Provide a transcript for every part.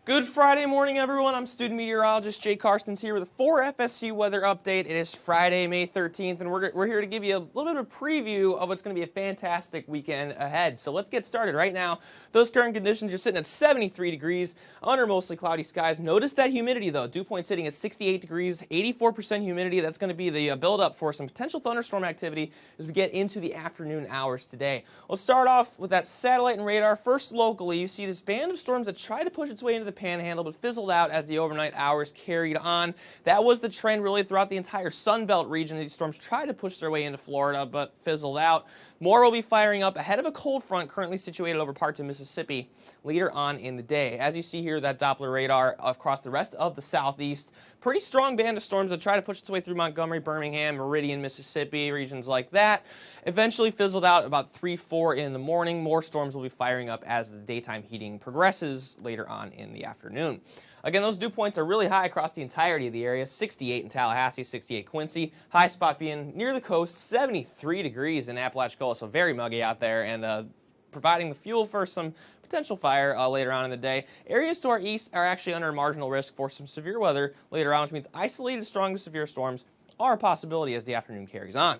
Good Friday morning, everyone. I'm student meteorologist Jake Carstens here with a 4FSU weather update. It is Friday, May 13th, and we're here to give you a little bit of a preview of what's going to be a fantastic weekend ahead. So let's get started. Right now, those current conditions are sitting at 73 degrees under mostly cloudy skies. Notice that humidity, though. Dew point sitting at 68 degrees, 84% humidity. That's going to be the buildup for some potential thunderstorm activity as we get into the afternoon hours today. Let's start off with that satellite and radar. First, locally, you see this band of storms that try to push its way into the Panhandle, but fizzled out as the overnight hours carried on. That was the trend really throughout the entire Sun Belt region. These storms tried to push their way into Florida, but fizzled out. More will be firing up ahead of a cold front currently situated over parts of Mississippi later on in the day. As you see here, that Doppler radar across the rest of the southeast. Pretty strong band of storms that try to push its way through Montgomery, Birmingham, Meridian, Mississippi, regions like that. Eventually fizzled out about 3, 4 in the morning. More storms will be firing up as the daytime heating progresses later on in the afternoon. Again, those dew points are really high across the entirety of the area. 68 in Tallahassee, 68 Quincy. High spot being near the coast, 73 degrees in Apalachicola, so very muggy out there, and providing the fuel for some potential fire later on in the day. Areas to our east are actually under marginal risk for some severe weather later on, which means isolated strong to severe storms are a possibility as the afternoon carries on.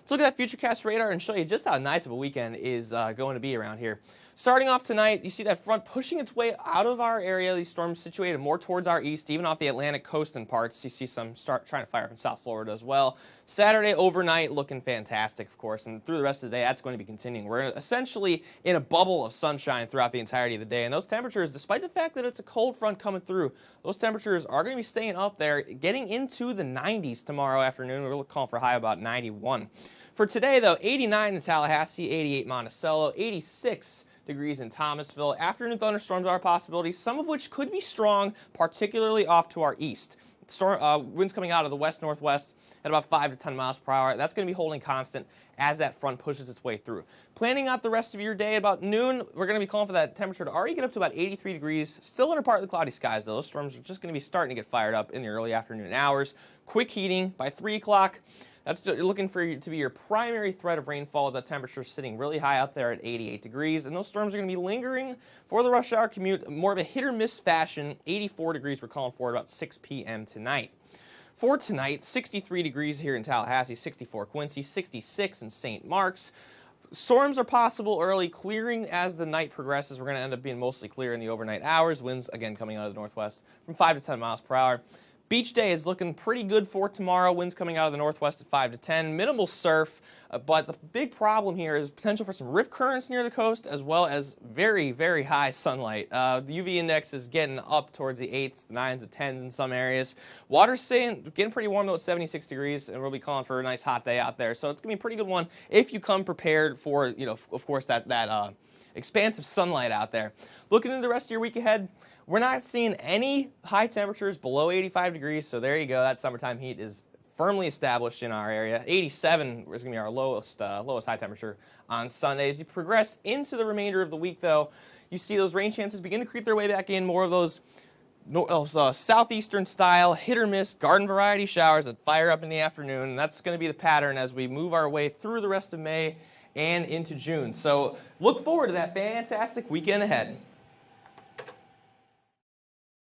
Let's look at that Futurecast radar and show you just how nice of a weekend is going to be around here. Starting off tonight, you see that front pushing its way out of our area. These storms situated more towards our east, even off the Atlantic coast and parts. You see some start trying to fire up in South Florida as well. Saturday overnight looking fantastic, of course, and through the rest of the day, that's going to be continuing. We're essentially in a bubble of sunshine throughout the entirety of the day, and those temperatures, despite the fact that it's a cold front coming through, those temperatures are going to be staying up there, getting into the 90s tomorrow afternoon. We're calling for a high about 91. For today, though, 89 in Tallahassee, 88 Monticello, 86 degrees in Thomasville. Afternoon thunderstorms are a possibility, some of which could be strong, particularly off to our east. Winds coming out of the west-northwest at about 5 to 10 miles per hour. That's going to be holding constant as that front pushes its way through. Planning out the rest of your day, about noon, we're going to be calling for that temperature to already get up to about 83 degrees. Still under part of the cloudy skies, though. Those storms are just going to be starting to get fired up in the early afternoon hours. Quick heating by 3 o'clock. That's looking for you to be your primary threat of rainfall. The temperature sitting really high up there at 88 degrees, and those storms are going to be lingering for the rush hour commute, more of a hit or miss fashion. 84 degrees we're calling for at about 6 p.m. tonight. For tonight, 63 degrees here in Tallahassee, 64 Quincy, 66 in St. Mark's. Storms are possible early, clearing as the night progresses. We're going to end up being mostly clear in the overnight hours. Winds, again, coming out of the northwest from 5 to 10 miles per hour. Beach day is looking pretty good for tomorrow. Winds coming out of the northwest at 5 to 10. Minimal surf, but the big problem here is potential for some rip currents near the coast, as well as very, very high sunlight. The UV index is getting up towards the 8s, the 9s, the 10s in some areas. Water's getting pretty warm, though, at 76 degrees, and we'll be calling for a nice hot day out there. So it's going to be a pretty good one if you come prepared for, of course, that expansive sunlight out there. Looking into the rest of your week ahead, we're not seeing any high temperatures below 85 degrees, so there you go. That summertime heat is firmly established in our area. 87 is going to be our lowest high temperature on Sunday. As you progress into the remainder of the week, though, you see those rain chances begin to creep their way back in. More of those southeastern style hit or miss garden variety showers that fire up in the afternoon. And that's going to be the pattern as we move our way through the rest of May and into June. So look forward to that fantastic weekend ahead.